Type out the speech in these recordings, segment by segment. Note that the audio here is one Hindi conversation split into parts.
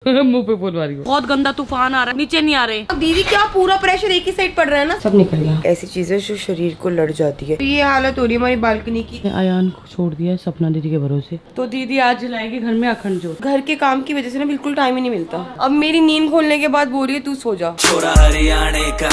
मुंह पे बोल रही हूँ। बहुत गंदा तूफान आ रहा है, नीचे नहीं आ रहे। अब दीदी क्या पूरा प्रेशर एक ही साइड पड़ रहा है ना, सब निकल गया। ऐसी चीजें जो शरीर को लड़ जाती है। तो ये हालत हो रही है हमारी बालकनी की। आयान को छोड़ दिया है सपना दीदी के भरोसे, तो दीदी आज लाएगी घर में अखंड जोत। घर के काम की वजह से ना बिल्कुल टाइम ही नहीं मिलता। अब मेरी नींद खोलने के बाद बोल रही है तू सो जा। छोरा हरियाणे का,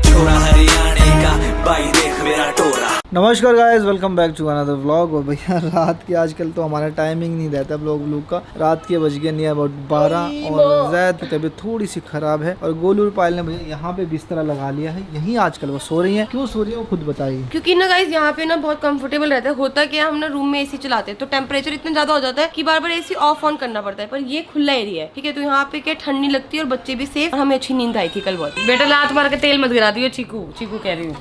छोरा हरियाणे का, भाई देख मेरा टोरा। नमस्कार guys, welcome back to another vlog. और भैया रात की आजकल तो हमारा टाइमिंग नहीं रहता व्लॉग का। रात के बज गए नहीं अबाउट 12 और जैद की तबीयत थोड़ी सी खराब है और गोलू और पायल ने मुझे यहाँ पे बिस्तरा लगा लिया है। यहीं आजकल वो सो रही हैं। क्यों सो रही है वो खुद बताइए। क्योंकि ना गाइस यहाँ पे ना बहुत कंफर्टेबल रहता है। होता क्या हम ना रूम में एसी चलाते हैं तो टेम्परेचर इतना ज्यादा हो जाता है कि बार बार एसी ऑफ ऑन करना पड़ता है। पर ये खुला एरिया है, ठीक है, तो यहाँ पे क्या ठंडी लगती है और बच्चे भी सेफ। हमें अच्छी नींद आई थी कल बहुत। बेटा लात मार के तेल मत गिरा दियो। चीकू चीकू कह रही हूँ।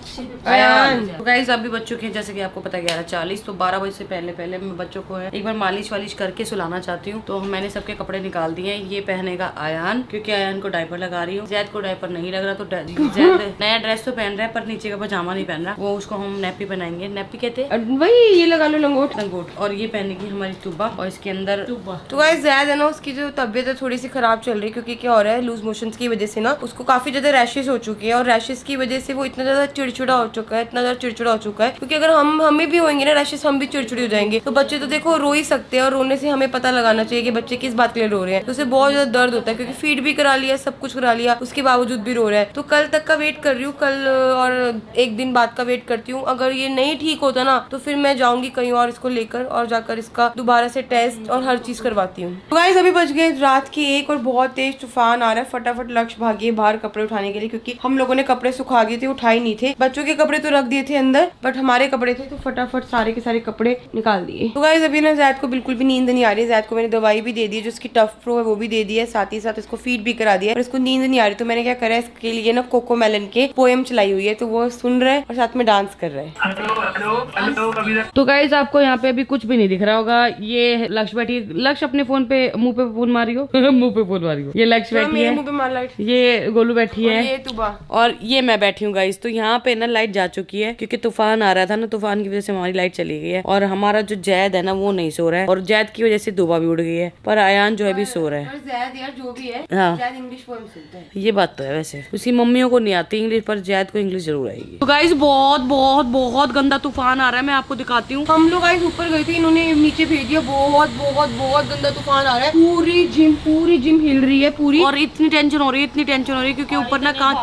तो गाइस अभी बच्चों के जैसे कि आपको पता 11:40 तो 12 बजे से पहले मैं बच्चों को है एक बार मालिश वालिश करके सुलाना चाहती हूँ। तो मैंने सबके कपड़े निकाल दिए हैं। ये पहनेगा आयान, क्योंकि आयान को डायपर लगा रही हूँ। जैद को डायपर नहीं लग रहा तो जैद नया ड्रेस तो पहन रहा है पर नीचे का पजामा नहीं पहन रहा। वो उसको हम नैपी पहनाएंगे। नैपी कहते हैं वही, ये लगा लो लंगोट। लंगोट। और ये पहनेगी हमारी तुब्बा और इसके अंदर तो गाइस ज़्यादा है ना उसकी जो तबीयत है थोड़ी सी खराब चल रही है। क्योंकि क्या हो रहा है, लूज मोशंस की वजह से ना उसको काफी ज्यादा रैशेस हो चुके हैं। और रैशेस की वजह से वो इतना ज्यादा चिड़चिड़ा हो चुका है, इतना ज्यादा चिड़चिड़ा हो चुका है। क्योंकि अगर हमें भी होंगे ना रैशेस, हम भी चिड़चिड़ी हो जाएंगे। तो बच्चे तो देखो रो ही सकते हैं और रोने से हमें पता लगाना चाहिए कि बच्चे किस बात के लिए रो रहे हैं। तो उसे बहुत ज्यादा दर्द होता है क्योंकि फीड भी करा लिया, सब कुछ करा लिया, उसके बावजूद भी रो रहा है। तो कल तक का वेट कर रही हूँ, कल और एक दिन बाद का वेट करती हूँ। अगर ये नहीं ठीक होता ना तो फिर मैं जाऊंगी कहीं और इसको लेकर और जाकर इसका दोबारा से टेस्ट और हर चीज करवाती हूँ। तो गाइस अभी बज गए रात के 1 और बहुत तेज तूफान आ रहा है। फटाफट लक्ष्य भागिए बाहर कपड़े उठाने के लिए, क्योंकि हम लोगों ने कपड़े सुखा दिए थे, उठाए नहीं थे। बच्चों के कपड़े तो रख दिए थे अंदर, बट हमारे कपड़े थे तो फटाफट सारे के सारे कपड़े निकाल दिए। तो गाइस अभी ना जैद को बिल्कुल भी नींद नहीं आ रही है। जैद को मैंने दवाई भी दे दी है, जो उसकी टफ प्रो है वो भी दे दी है, साथ ही साथ इसको फीड भी करा दिया है। और इसको नींद नहीं आ रही तो मैंने क्या करा है, इसके लिए ना कोको मेलन के पोएम चलाई हुई है, तो वो सुन रहा है और साथ में डांस कर रहा है। तो गाइस आपको यहाँ पे अभी कुछ भी नहीं दिख रहा होगा। ये लक्ष्य बैठी, लक्ष्य अपने फोन पे मुंह पे फोन मारी हो मुंह पे फोन मारी हो। ये लक्ष्य बैठी है, मुंह पे मार लाइट। ये गोलू बैठी है, ये तुबा और ये मैं बैठी हूँ गाइस। तो यहाँ पे ना लाइट जा चुकी है क्योंकि तूफान आ रहा था ना, तूफान की वजह से हमारी लाइट चली गई है। और हमारा जो जैद है ना वो नहीं सो रहा है और जैद की वजह से दुबा भी उड़ गई है। पर आयान जो है भी सो रहा है। जैद यार जो भी है, हाँ जैद इंग्लिश पोएम सुनता है। ये बात तो है। वैसे उसकी मम्मियों को नहीं आती इंग्लिश, पर जैद को इंग्लिश जरूर आएगी। तो गाइस बहुत बहुत बहुत गंदा तूफान आ रहा है, मैं आपको दिखाती हूँ। हम लोग गाइस ऊपर गए थे, इन्होंने नीचे भेज दिया। बहुत बहुत बहुत गंदा तूफान आ रहा है। पूरी जिम हिल रही है पूरी। और इतनी टेंशन हो रही है, इतनी टेंशन हो रही है क्योंकि ऊपर ना कांच,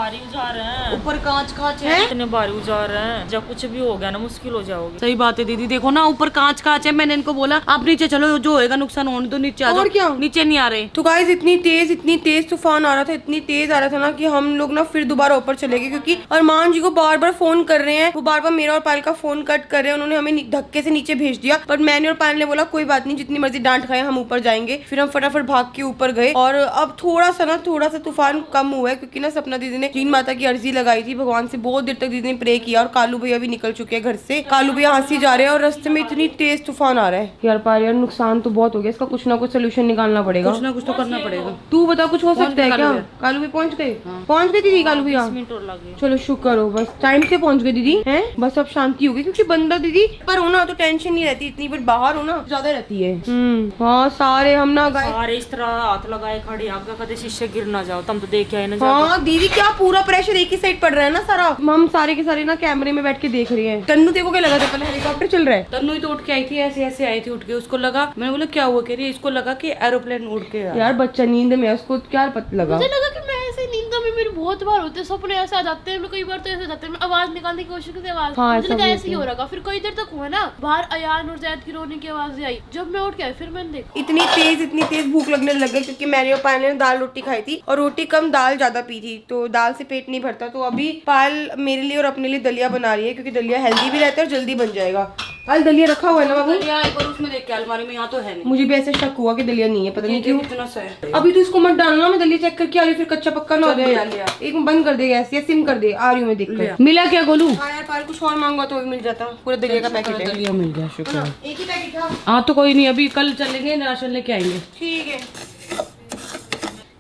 ऊपर कांच है, इतने भारी उजार रहे हैं, जब कुछ भी हो गया ना मुश्किल हो जाओगी। सही बात है दीदी। देखो ना ऊपर कांच है। मैंने इनको बोला आप नीचे चलो, जो होएगा नुकसान होने दो, नीचे आ जाओ। और क्या, नीचे नहीं आ रहे। तो गाइस इतनी तेज तूफान आ रहा था, इतनी तेज आ रहा था ना कि हम लोग ना फिर दोबारा ऊपर चले गए। क्योंकि अरमान जी को बार बार फोन कर रहे हैं, वो बार बार मेरा और पायल का फोन कट कर रहे हैं। उन्होंने हमें धक्के से नीचे भेज दिया। पर मैंने और पायल ने बोला कोई बात नहीं, जितनी मर्जी डांट खाए हम ऊपर जाएंगे। फिर हम फटाफट भाग के ऊपर गए। और अब थोड़ा सा तूफान कम हुआ है क्योंकि ना सपना दीदी ने तीन माता की अर्जी लगाई थी भगवान से। बहुत देर तक दीदी ने प्रे किया। और कालू भैया भी निकल चुके हैं घर से। कालू भैया हंसी जा रहे हैं और रास्ते में इतनी तेज तूफान आ रहा है यार। पायल यार नुकसान तो बहुत हो गया, इसका कुछ ना कुछ सोल्यूशन निकालना पड़ेगा। कुछ ना कुछ तो करना पड़ेगा। तू बता कुछ हो सकता है क्या? कालू भैया पहुंच गए? पहुंच गई दीदी कालू भैया? चलो शुक्र हो, बस टाइम से पहुंच गए दीदी हैं। बस अब शांति होगी क्योंकि बंदा दीदी पर होना तो टेंशन नहीं रहती इतनी, बट बाहर होना ज्यादा रहती है। हाँ सारे हम ना सारे इस तरह हाथ लगाए खड़े, आगे कदे शीशे गिर ना जाओ, तुम तो देख के आए ना। हाँ दीदी क्या पूरा प्रेशर एक ही साइड पड़ रहा है ना सारा। हम सारे के सारे ना कैमरे में बैठ के देख रहे हैं। तन्नू देखो क्या लगा था पहले हेलीकॉप्टर चल रहा है। तन्नू ही तो उठ के आई थी, ऐसे आई थी उठ के। उसको लगा, मैंने बोला क्या हुआ, कह रही इसको लगा कि एरोप्लेन उड़ के यार बच्चा नींद में, उसको क्या पता लगा। मुझे लगा कि मैं ऐसे नींद में मेरे बहुत बार होते हैं, सपने ऐसे आ जाते हैं, कई बार तो ऐसे जाते हैं, मैं आवाज निकालने की कोशिश करती आवाज। हाँ, मुझे लगा ऐसे ही हो रहा। फिर कई देर तक हुआ ना, बाहर अयान और जैद की रोने की आवाज आई। जब मैं उठ के आई फिर मैंने देखा इतनी तेज भूख लगने लग गई क्योंकि मैंने और पायल ने दाल रोटी खाई थी और रोटी कम दाल ज्यादा पी थी, तो दाल से पेट नहीं भरता। तो अभी पायल मेरे लिए और अपने लिए दलिया बना रही है क्योंकि दलिया हेल्दी भी रहता है और जल्दी बन जाएगा। पायल दलिया रखा हुआ है ना बाबू? एक बार उसमें देख के अलमारी में, यहाँ तो है नहीं। मुझे भी ऐसे शक हुआ कि दलिया नहीं है, पता नहीं क्यों। कितना सा है। अभी तो इसको मत डालना, मैं दलिया चेक करके आ रही हूँ, फिर कच्चा पक्का ना हो जाए। एक बंद कर दे गैस या सिम कर दे, आ रही हूँ मैं देख कर। मिला क्या गोलू? हाँ यार पायल कुछ और मांगा तो भी मिल जाता, पूरा दलिया का पैकेट है। दलिया मिल गया, शुक्र। एक ही पैकेट था। हाँ तो कोई नहीं, अभी कल चलेंगे राशन लेके आएंगे। ठीक है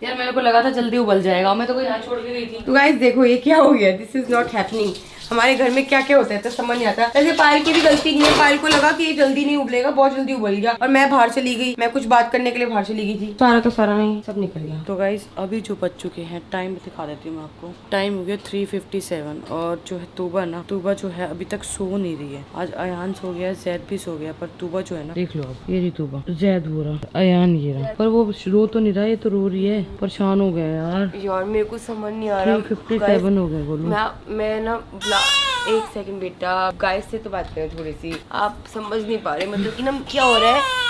यार मेरे को लगा था जल्दी उबल जाएगा, मैं तो कोई हाथ छोड़ के गई थी। तो गाइस देखो ये क्या हो गया, दिस इज नॉट हैपनिंग। हमारे घर में क्या क्या होता है तो समझ नहीं आता। वैसे पायल की भी गलती नहीं है, पायल को लगा कि ये जल्दी नहीं उबलेगा, बहुत जल्दी उबल गया और मैं बाहर चली गई, मैं कुछ बात करने के लिए बाहर चली गई थी, सारा तो सारा नहीं सब निकल गया। तो गाइज अभी जो बच चुके हैं, टाइम दिखा देती हूँ मैं आपको। टाइम हो गया 3:57 और जो है तूबा ना, तूबा जो है अभी तक सो नहीं रही है। आज अयान सो गया, जैद भी सो गया, पर तूबा जो है ना, देख लो आप, ये रही तूबा, जैद हो रहा, अयान ये रहा, पर वो रो तो नहीं रहा, ये तो रो रही है, परेशान हो गया यार। यार मेरे को समझ नहीं आ रहा, 3:57 हो गए बोलो। मैं ना एक सेकंड बेटा, गाइस से तो बात करें थोड़ी सी, आप समझ नहीं पा रहे मतलब कि ना क्या हो रहा है,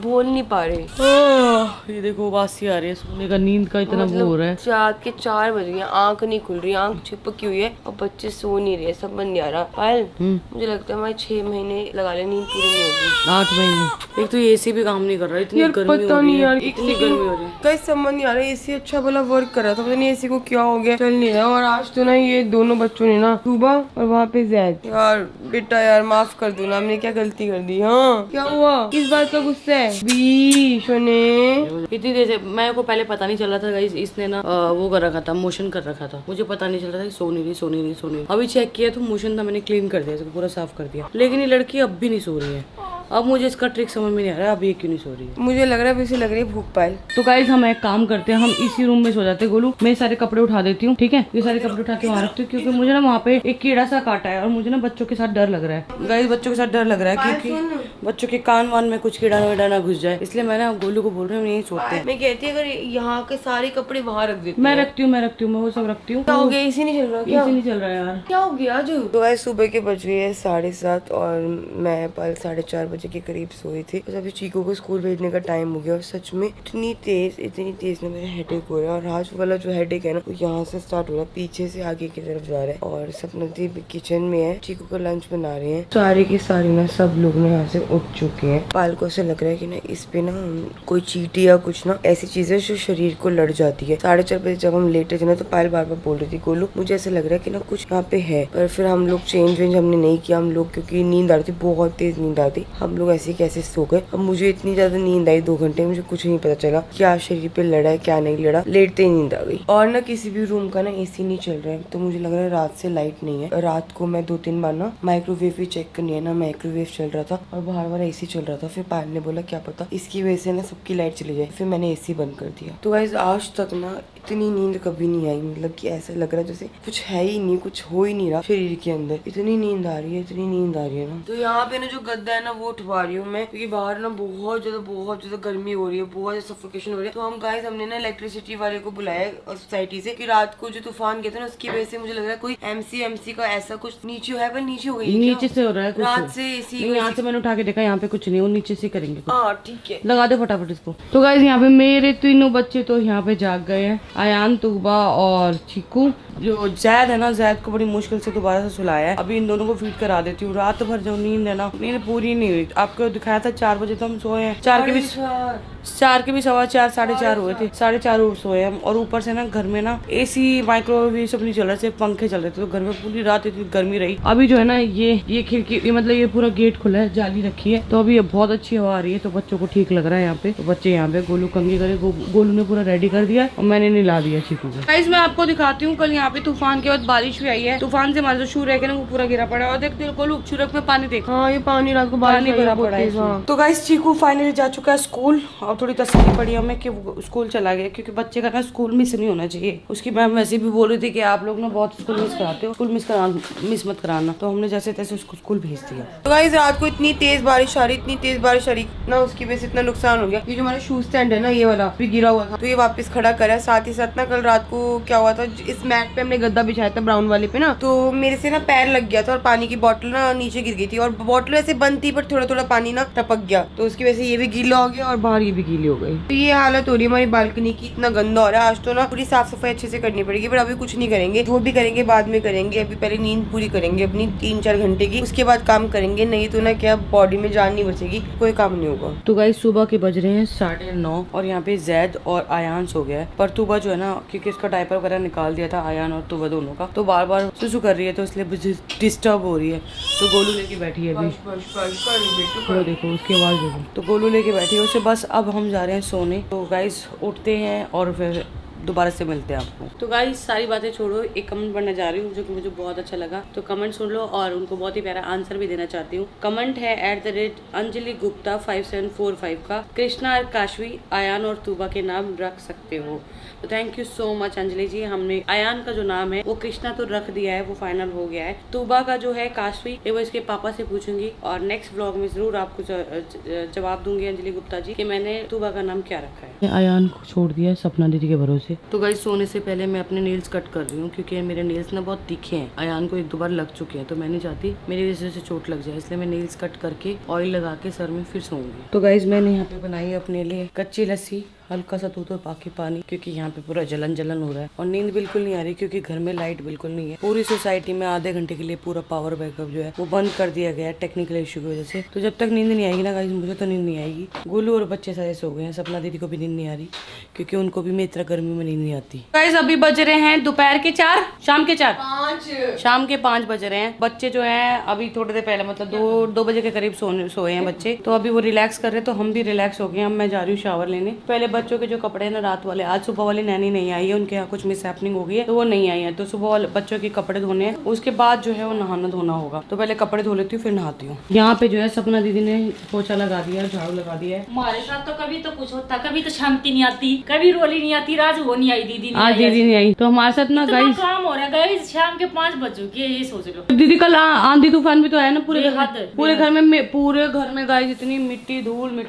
बोल नहीं पा रहे। ये देखो वासी आ रही है, सोने का, नींद का इतना वो हो रहा है। रात के 4 बज गए, आंख नहीं खुल रही, आंख चिपकी हुई है और बच्चे सो नहीं रहे, समझ नहीं आ रहा। पायल मुझे लगता है हमारे 6 महीने लगा ले, नींद पूरी नहीं होगी। 8 महीने। एक तो एसी भी काम नहीं कर रहा, इतनी गर्मी हो रही है, इतनी गर्मी हो रही है, कहीं समझ नहीं आ रहा। एसी अच्छा भला वर्क कर रहा था, पता नहीं एसी को क्या हो गया, चल नहीं रहा। और आज तो ना ये दोनों बच्चों ने ना, सुबह और वहाँ पे जैद, यार बेटा यार माफ कर दो ना, हमने क्या गलती कर दी। हाँ क्या हुआ, किस बात का गुस्सा है बी शोने? इतनी देर से मेरे को पहले पता नहीं चल रहा था गाइस, इसने ना वो कर रखा था, मोशन कर रखा था, मुझे पता नहीं चल रहा था सो नहीं रही। अभी चेक किया तो मोशन था, मैंने क्लीन कर दिया, पूरा साफ कर दिया, लेकिन ये लड़की अब भी नहीं सो रही है। अब मुझे इसका ट्रिक समझ में नहीं आ रहा है, अब ये क्यों नहीं सो रही है। मुझे लग रहा है इसे लग रही है भूख। पायल तो गाइस हम एक काम करते हैं, हम इसी रूम में सो जाते हैं। गोलू मैं सारे कपड़े उठा देती हूँ, ठीक है, ये सारे कपड़े उठा के वहाँ रखती हूँ, क्योंकि मुझे ना वहाँ पे एक कीड़ा सा काटा है और मुझे ना बच्चों के साथ डर लग रहा है। गाइस बच्चों के साथ डर लग रहा है क्योंकि बच्चों के कान वान में कुछ कीड़ा वेड़ा ना घुस जाए, इसलिए मैं ना गोलू को बोल रही हूँ यही सोते हैं। मैं कहती अगर यहाँ के सारे कपड़े वहाँ रख देती मैं रखती हूँ मैं वो सब रखती हूँ। क्या हो गया, इसी नहीं चल रहा, इसी नहीं चल रहा है यार, क्या हो गया जो? तो गाइस सुबह के बज गए 7:30 और मैं पायल 4:30 बजे के करीब सोई थी। बस अभी चीकू को स्कूल भेजने का टाइम हो गया और सच में इतनी तेज ना मेरा हेडेक हो रहा है। और आज वाला जो हेडेक है ना, वो यहाँ से स्टार्ट हो रहा है, पीछे से आगे की तरफ जा रहा है। और सपना दी किचन में है, चीकू का लंच बना रहे हैं। सारे की सारी ना सब लोग ना यहाँ से उठ चुके हैं। पायल को ऐसा लग रहा है कि ना इस पे ना कोई चींटी या कुछ ना ऐसी चीजें जो शरीर को लड़ जाती है। 4:30 बजे जब हम लेटे थे ना, तो पायल बार बार बोल रही थी गोलू मुझे ऐसा लग रहा है कि ना कुछ यहाँ पे है, पर फिर हम लोग चेंज हमने नहीं किया। हम लोग क्योंकि नींद आ रही थी, बहुत तेज नींद आ रही थी, हम लोग ऐसे कैसे सो गए। अब मुझे इतनी ज्यादा नींद आई 2 घंटे, मुझे कुछ नहीं पता चला क्या शरीर पे लड़ा है क्या नहीं लड़ा, लेटते ही नींद आ गई। और ना किसी भी रूम का ना एसी नहीं चल रहा है, तो मुझे लग रहा है रात से लाइट नहीं है। रात को मैं 2-3 बार ना माइक्रोवेव भी चेक करनी है ना, माइक्रोवेव चल रहा था और बाहर वाला एसी चल रहा था। फिर पायल ने बोला क्या पता इसकी वजह से ना सबकी लाइट चली जाए, फिर मैंने एसी बंद कर दिया। तो गाइस आज तक ना इतनी नींद कभी नहीं आई, मतलब कि ऐसा लग रहा है जैसे कुछ है ही नहीं, कुछ हो ही नहीं रहा शरीर के अंदर, इतनी नींद आ रही है, इतनी नींद आ रही है ना। तो यहाँ पे ना जो गद्दा है ना वो उठवा रही हूँ मैं, क्योंकि बाहर ना बहुत ज्यादा गर्मी हो रही है, बहुत ज्यादा सफोकेशन हो रही है। तो हम गाइस हमने ना इलेक्ट्रिसिटी वाले को बुलाया सोसाइटी से कि रात को जो तूफान कहते हैं ना उसकी वजह से मुझे लग रहा है कोई एमसी का ऐसा कुछ नीचे है, पर नीचे हो गई, नीचे से हो रहा है कुछ, रात से एसी यहाँ से मैंने उठा के देखा, यहाँ पे कुछ नहीं, वो नीचे से करेंगे। हाँ ठीक है, लगा दे फटाफट इसको। तो गाइस यहाँ पे मेरे 3 बच्चे तो यहाँ पे जाग गए हैं, अयान, तूबा और चीकू। जो जैद है ना, जैद को बड़ी मुश्किल से दोबारा से सुलाया है, अभी इन दोनों को फीड करा देती हूँ। रात भर जो नींद है ना, नींद पूरी नहीं हुई। आपको दिखाया था 4 बजे तो हम सोए हैं, 4 के भी 4:15 4:30 हुए थे, 4:30 सोए हम। और ऊपर से ना घर में ना एसी माइक्रोवेव सब नहीं चल रहा, सिर्फ पंखे चल रहे थे, तो घर में पूरी रात इतनी गर्मी रही। अभी जो है ना ये खिड़की मतलब ये पूरा गेट खुला है, जाली रखी है, तो अभी ये बहुत अच्छी हवा आ रही है, तो बच्चों को ठीक लग रहा है यहाँ पे। तो बच्चे यहाँ पे गोलू कंगी करे, गोलू ने पूरा रेडी कर दिया और मैंने नहला दिया चीकू को। गाइस मैं आपको दिखाती हूँ, कल यहाँ पे तूफान के बाद बारिश भी आई है। तूफान से हमारा जो शू रह गया ना वो पूरा गिरा पड़ा है। और देखते गोलू शुरक में पानी देख, हाँ ये पानी रात को पानी भरा पड़ा है। तो गाइस चीकू फाइनली जा चुका है स्कूल और थोड़ी तसल्ली पड़ी हमें कि वो स्कूल चला गया, क्योंकि बच्चे का ना स्कूल मिस नहीं होना चाहिए। उसकी मैम वैसे भी बोल रही थी कि आप लोग ना बहुत स्कूल मिस कराते हो, स्कूल मिस मत कराना, तो हमने जैसे तैसे उसको स्कूल भेज दिया। तो गाइस रात को इतनी तेज बारिश आ रही ना, उसकी वजह से इतना नुकसान हो गया। ये जो हमारा शू स्टैंड है ना, ये वाला भी गिरा हुआ था, तो ये वापस खड़ा करा। साथ ही साथ ना कल रात को क्या हुआ था, इस मैट पे हमने गद्दा बिछाया था ब्राउन वाले पे ना, तो मेरे से ना पैर लग गया था और पानी की बोतल ना नीचे गिर गई थी। और बोतल वैसे बंद थी पर थोड़ा पानी ना टपक गया, तो उसकी वजह से ये भी गीला हो गया और बाहर ये भी गीली हो गई। तो ये हालत हो रही है हमारी बालकनी की, इतना गंदा हो रहा है। आज तो ना पूरी साफ सफाई अच्छे से करनी पड़ेगी, पर अभी कुछ नहीं करेंगे, जो भी करेंगे बाद में करेंगे। अभी पहले नींद पूरी करेंगे अपनी 3-4 घंटे की, उसके बाद काम करेंगे, नहीं तो ना क्या बॉडी में जान नहीं बचेगी, कोई काम नहीं होगा। तो गाइस सुबह के बज रहे हैं 9:30 और यहाँ पे जैद और आयान सो गया है, पर तूबा जो है ना, क्योंकि इसका डायपर वगैरह निकाल दिया था आयान और तूबा दोनों का, तो बार बार सुसु कर रही है, तो इसलिए डिस्टर्ब हो रही है। तो गोलू लेके बैठी है अभी, तो देखो उसकी आवाज देखो, तो गोलू लेके बैठी है उसे। बस अब हम जा रहे हैं सोने। तो गाइस उठते हैं और फिर दोबारा से मिलते हैं आपको। तो गाइस सारी बातें छोड़ो, एक कमेंट पढ़ने जा रही हूँ जो कि मुझे बहुत अच्छा लगा, तो कमेंट सुन लो और उनको बहुत ही प्यारा आंसर भी देना चाहती हूँ। कमेंट है @अंजलि गुप्ता 5745 का, कृष्णा और काशवी आयान और तूबा के नाम रख सकते हो। तो thank you so much Anjali ji, हमने आयान का जो नाम है वो कृष्णा तो रख दिया है, वो फाइनल हो गया है। तूबा का जो है काशवी, ये वो इसके पापा से पूछूंगी और नेक्स्ट व्लॉग में जरूर आपको जवाब दूंगी अंजलि गुप्ता जी कि मैंने तूबा का नाम क्या रखा है। आयान को छोड़ दिया है सपना दीदी के भरोसे। तो गाइस सोने से पहले मैं अपने नेल्स कट कर रही हूँ क्योंकि मेरे नेल्स ना बहुत तीखे हैं। आयान को 1-2 बार लग चुके हैं, तो मैं नहीं चाहती मेरी वजह से चोट लग जाए, इसलिए मैं नेल्स कट करके ऑयल लगा के सर में फिर सोऊंगी। तो गाइस मैंने यहाँ पे बनाई है अपने लिए कच्ची लस्सी, हल्का सा दूध और बाकी पानी, क्योंकि यहाँ पे पूरा जलन हो रहा है और नींद बिल्कुल नहीं आ रही क्योंकि घर में लाइट बिल्कुल नहीं है। पूरी सोसाइटी में आधे घंटे के लिए पूरा पावर बैकअप जो है वो बंद कर दिया गया है टेक्निकल इशू की वजह से। तो जब तक नींद नहीं आएगी ना गाइस, मुझे तो नींद नहीं आएगी। गोलू और बच्चे सारे सो गए हैं, सपना दीदी को भी नींद नहीं आ रही क्योंकि उनको भी मेरी तरह गर्मी में नींद नहीं आती। गाइस अभी बज रहे हैं दोपहर के 4, शाम के 4, शाम के 5 बज रहे हैं। बच्चे जो है अभी थोड़ी देर पहले मतलब 2 बजे के करीब सोए हैं बच्चे, तो अभी वो रिलैक्स कर रहे हैं, तो हम भी रिलैक्स हो गए। अब मैं जा रही हूँ शावर लेने। पहले बच्चों के जो कपड़े रात वाले, आज सुबह वाली नैनी नहीं आई है, उनके यहाँ कुछ मिस हैपनिंग हो गई है तो वो नहीं आई है, तो सुबह वाले बच्चों के कपड़े धोने हैं, उसके बाद जो है वो नहाना धोना होगा। तो पहले कपड़े धो लेती हूँ फिर नहाती हूँ। यहाँ पे जो है सपना दीदी ने पोछा लगा दिया, झाड़ू लगा दिया है। हमारे साथ तो कभी तो कुछ होता, कभी तो शांति नहीं आती, कभी रोली नहीं आती। आज वो नहीं आई, दीदी आज दीदी नहीं आई तो हमारे साथ ना गाइस काम हो रहा है। शाम के 5 बज चुके हैं, ये सोच लो। दीदी कल आंधी तूफान भी तो आया ना पूरे घर में, पूरे घर में गाइस इतनी मिट्टी धूल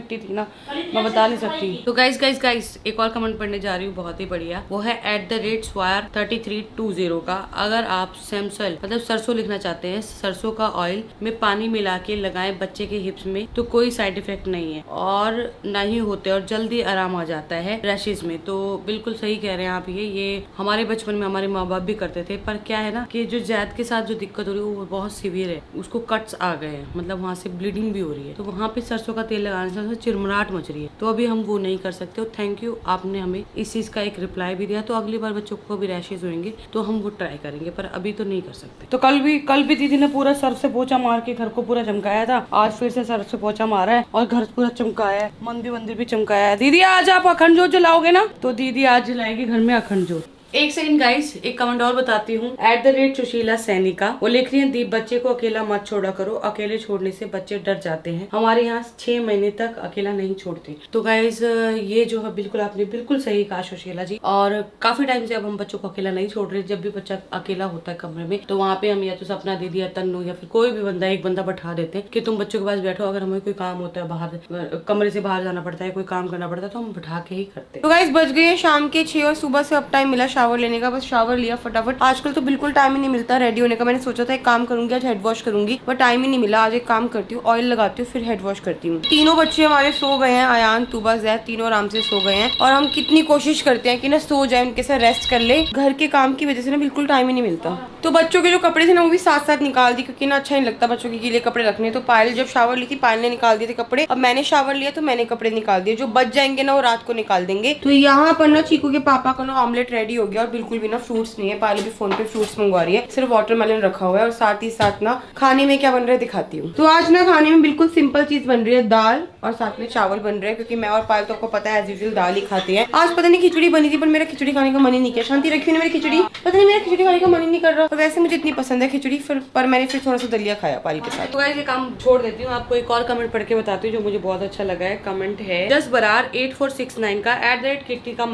थी ना, मैं बता नहीं सकती। तो गाइस एक और कमेंट पढ़ने जा रही हूँ, बहुत ही बढ़िया, वो है @swire3320 का। अगर आप सैमसल मतलब सरसों लिखना चाहते हैं, सरसों का ऑयल में पानी मिला के लगाएं बच्चे के हिप्स में तो कोई साइड इफेक्ट नहीं है और नहीं होते और जल्दी आराम आ जाता है रैशेज में। तो बिल्कुल सही कह रहे हैं आप, ये हमारे बचपन में हमारे माँ बाप भी करते थे, पर क्या है ना कि जो जैद के साथ जो दिक्कत हो रही है वो बहुत सीवियर है, उसको कट्स आ गए हैं, मतलब वहाँ से ब्लीडिंग भी हो रही है, तो वहाँ पे सरसों का तेल लगाने से चिरमराहट मच रही है, तो अभी हम वो नहीं कर सकते। थैंक यू, आपने हमें इस चीज का एक रिप्लाई भी दिया, तो अगली बार बच्चों को भी रैशेज होंगे तो हम वो ट्राई करेंगे, पर अभी तो नहीं कर सकते। तो कल भी दीदी ने पूरा सर से पोछा मार के घर को पूरा चमकाया था, आज फिर से सर से पोछा मारा है और घर पूरा चमकाया है, मंदिर भी चमकाया है। दीदी आज आप अखंड जोत जलाओगे ना? तो दीदी आज जलाएगी घर में अखंड जोत। एक सेकंड गाइस, एक कमेंट और बताती हूँ। @सुशीला सैनिका, वो लिख रही है दीप बच्चे को अकेला मत छोड़ा करो, अकेले छोड़ने से बच्चे डर जाते हैं, हमारे यहाँ 6 महीने तक अकेला नहीं छोड़ते। तो गाइस ये जो है बिल्कुल आपने बिल्कुल सही कहा सुशीला जी, और काफी टाइम से अब हम बच्चों को अकेला नहीं छोड़ रहे। जब भी बच्चा अकेला होता है कमरे में तो वहाँ पे हम या तो सपना दीदी या तन्नू या फिर कोई भी बंदा, एक बंदा बैठा देते हैं कि तुम बच्चों के पास बैठो, अगर हमें कोई काम होता है बाहर कमरे से बाहर जाना पड़ता है, कोई काम करना पड़ता है तो हम बैठा के ही करते हैं। तो गाइस बज गए शाम के 6 और सुबह से अब टाइम मिला शावर लेने का, बस शावर लिया फटाफट। आजकल तो बिल्कुल टाइम ही नहीं मिलता रेडी होने का। मैंने सोचा था एक काम करूंगी, आज हेड वॉश करूंगी, पर टाइम ही नहीं मिला। आज एक काम करती हूँ, ऑयल लगाती हूँ फिर हेड वॉश करती हूँ। तीनों बच्चे हमारे सो गए हैं, आयान तूबा जैद तीनों आराम से सो गए हैं, और हम कितनी कोशिश करते हैं कि ना सो जाए, उनके साथ रेस्ट कर ले। घर के काम की वजह से ना बिल्कुल टाइम ही नहीं मिलता। तो बच्चों के जो कपड़े थे ना वो भी साथ साथ निकाल दी, क्योंकि ना अच्छा नहीं लगता बच्चों के लिए कपड़े रखने। तो पायल जब शावर ली थी, पायल ने निकाल दिए थे कपड़े, अब मैंने शावर लिया तो मैंने कपड़े निकाल दिए। जो बच जाएंगे ना वो रात को निकाल देंगे। तो यहाँ पर ना चीकू के पापा का ना ऑमलेट रेडी हो गया और बिल्कुल भी ना फ्रूट्स नहीं है। पायल भी फोन पे फ्रूट्स मंगवा रही है, सिर्फ वाटरमेलन रखा हुआ है। और साथ ही साथ ना खाने में क्या बन रहा है दिखाती हूँ। तो आज ना खाने में बिल्कुल सिंपल चीज बन रही है, दाल और साथ में चावल बन रहे हैं, क्योंकि मैं और पायल तो आपको पता है एज यूजुअल दाल ही खाते हैं। आज पता नहीं खिचड़ी बनी थी, पर मेरा खिचड़ी खाने का मन ही नहीं किया। शांति रखी हुई मेरी खिचड़ी, पता नहीं मेरा खिचड़ी खाने का मन ही नहीं कर रहा। तो वैसे मुझे इतनी पसंद है खिचड़ी, पर मैंने फिर थोड़ा सा दलिया खाया पायल के साथ। तो ये काम छोड़ देती हूँ, आपको एक और कमेंट पढ़ के बताती हूँ जो मुझे बहुत अच्छा लगा है। कमेंट है जस्ट बरार 8469 का, कृतिका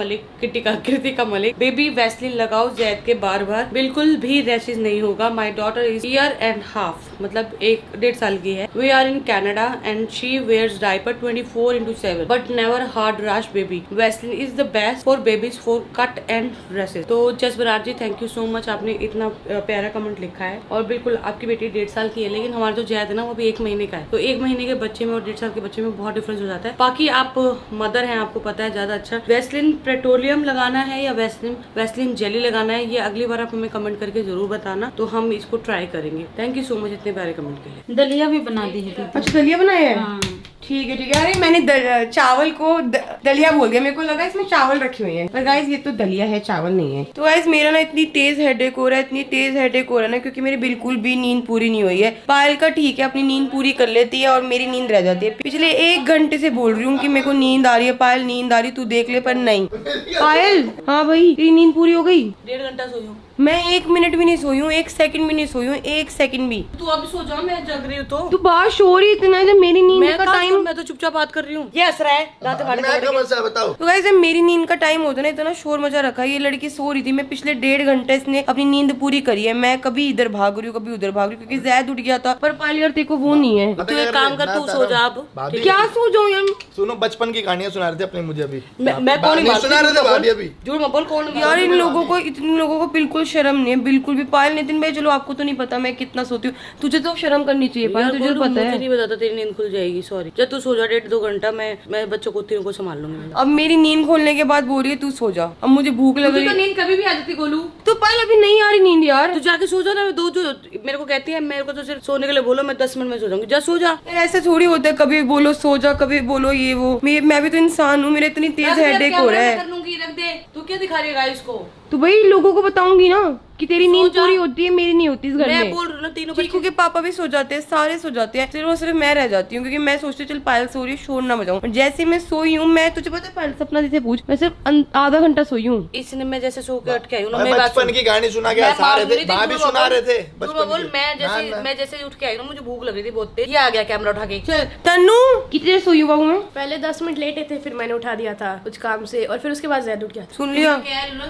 मलिक, बेबी वैसलिन लगाओ जैद के बार बिल्कुल भी रैशेज नहीं होगा। My daughter is year and half, मतलब 1.5 साल की है। We are in Canada and she wears diaper 24/7 but never had rash baby. Vaseline is the best for babies for cut and rashes. तो Jas Brar ji thank you so much, आपने इतना प्यारा कमेंट लिखा है। और बिल्कुल आपकी बेटी 1.5 साल की है, लेकिन हमारा जो जैद है ना वो भी 1 महीने का है। तो 1 महीने के बच्चे में और 1.5 साल के बच्चे में बहुत डिफरेंस हो जाता है। बाकी आप मदर हैं, आपको पता है ज्यादा अच्छा। वैसलिन पेट्रोलियम लगाना है या वैसलिन जेली लगाना है, ये अगली बार आप हमें कमेंट करके जरूर बताना, तो हम इसको ट्राई करेंगे। थैंक यू सो मच इतने प्यारे कमेंट के लिए। दलिया भी बना दी है। अच्छा दलिया बनाया है। ठीक है अरे मैंने चावल को दलिया बोल दिया, मेरे को लगा इसमें चावल रखे हुए हैं, पर गाइस ये तो दलिया है, चावल नहीं है। तो गाइस मेरा ना इतनी तेज हेडेक हो रहा है, इतनी तेज हेडेक हो रहा है ना, क्योंकि मेरी बिल्कुल भी नींद पूरी नहीं हुई है। पायल का ठीक है, अपनी नींद पूरी कर लेती है और मेरी नींद रह जाती है। पिछले 1 घंटे से बोल रही हूँ कि मेरे को नींद आ रही है, पायल नींद आ रही, तू देख ले, पर नहीं। पायल, हाँ भाई तेरी नींद पूरी हो गई? 1.5 घंटा सोई हूँ मैं 1 मिनट भी नहीं सोई हूँ, 1 सेकंड भी नहीं सोई हूँ, 1 सेकंड भी। तू अभी सो जा, मैं जग रही हूँ तो। तू बात शोर ही इतना है, जब मेरी नींद का टाइम, मैं तो चुपचाप बात कर रही हूँ। ये हंस रहा है बताओ। तो गाइस जब मेरी नींद का टाइम होता है ना, इतना शोर मचा रखा है। ये लड़की सो रही थी, मैं पिछले 1.5 घंटे इसने अपनी नींद पूरी करी है। मैं कभी इधर भाग रही हूँ, कभी उधर भाग रही हूँ, क्योंकि जैद उठ गया था। पर पायल यार तेरे को वो नहीं है। तू एक काम कर, तू सो जा अब। क्या सो जाऊँ यार? सुनो, बचपन की कहानियां सुना रहे थे अपने मुझे अभी। मैं कौन नहीं सुना रहे थे भाभी अभी। झूठ मत बोल, कौन यार इन लोगों को, इतने लोगों को बिल्कुल शर्म नहीं है, बिल्कुल भी। पायल, नितिन भाई चलो आपको तो नहीं पता मैं कितना सोती हूँ, तुझे तो शर्म करनी चाहिए पायल, तुझे तो पता है। नहीं बताता, तेरी नींद खुल जाएगी। सॉरी, जब तू सो जा 1.5-2 घंटा, मैं बच्चों को तीनों को संभाल लूंगी। अब मेरी नींद खोलने के बाद बोल रही है तू सो जा, अब मुझे भूख लग रही है। नींद कभी भी आ जाती गोलू। तो पायल अभी नहीं आ रही नींद यार। तू जाके सो जा ना। दो जो मेरे को कहती है, मेरे को तो सिर्फ सोने के लिए बोलो, मैं 10 मिनट में सो जाऊंगी। जा सो जा। यार ऐसे थोड़ी होता है, कभी बोलो सो जा, कभी बोलो ये वो। मैं भी तो इंसान हूँ, मेरा इतनी तेज हेडेक हो रहा है। कर लूंगी, रख दे। तू क्या दिखा रही है गाइस को? तो भाई लोगों को बताऊंगी ना कि तेरी नींद पूरी होती है, मेरी नहीं होती इस घर में। मैं बोल रही हूँ ना, तीनों चीकू के पापा भी सो जाते हैं, सारे सो जाते हैं, सिर्फ और सिर्फ मैं रह जाती हूँ, क्योंकि मैं सोचती हूँ चल पायल सो रही है, शोर ना बजाऊं। जैसे मैं सोई हूँ, मैं तुझे पता है पायल सपना जैसे पूछ, मैं सिर्फ आधा घंटा सोई हूँ। इसने मैं जैसे सो के उठ के आई हूँ ना, बचपन की कहानी सुना के हंसा रहे थे, भाभी सुना रहे थे बोल। मैं जैसे उठ के आई ना, मुझे भूख लग रही थी बहुत तेज। ये आ गया कैमरा उठा के। चल तन्नू, कितनी देर सोई हूँ बाबू मैं? पहले 10 मिनट लेटे थे, फिर मैंने उठा दिया था कुछ काम से, और फिर उसके बाद जैद उठ गया। सुन लिया?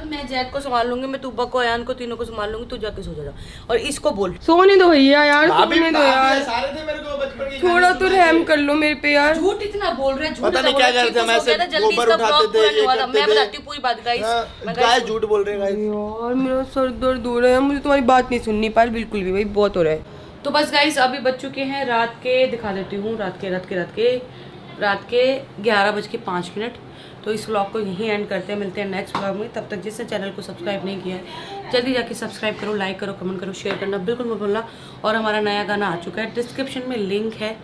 मैं जैद को संभाल लूंगी, मैं तुब्बा को, अयान को, तीनों को संभाल लूंगी। तू जाके सो जा। और इसको बोल सोने दो भैया यार, सोने दो यार, सारे थे मेरे को बचपन की। थोड़ा तो रहम कर लो मेरे पे यार। झूठ इतना बोल रहे हैं, झूठ पता नहीं क्या करते हैं, ऐसे गोबर उठाते थे, ये करते मैं थे। बताती हूँ पूरी बात गाइस। गाय झूठ बोल रहे हैं गाइस। यार मेरा सर दर्द हो रहा है, मुझे तुम्हारी बात नहीं सुननी पायल बिल्कुल भी, भाई बहुत हो रहा है। तो बस गाइस अभी बज चुके हैं रात के, दिखा देती हूँ, रात के 11:05। तो इस व्लॉग को यहीं एंड करते हैं, मिलते हैं नेक्स्ट व्लॉग में। तब तक जिसने चैनल को सब्सक्राइब नहीं किया है जल्दी जाके सब्सक्राइब करो, लाइक करो, कमेंट करो, शेयर करना बिल्कुल मत भूलना। और हमारा नया गाना आ चुका है, डिस्क्रिप्शन में लिंक है,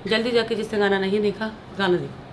जल्दी जाके जिसने गाना नहीं देखा गाना देखो।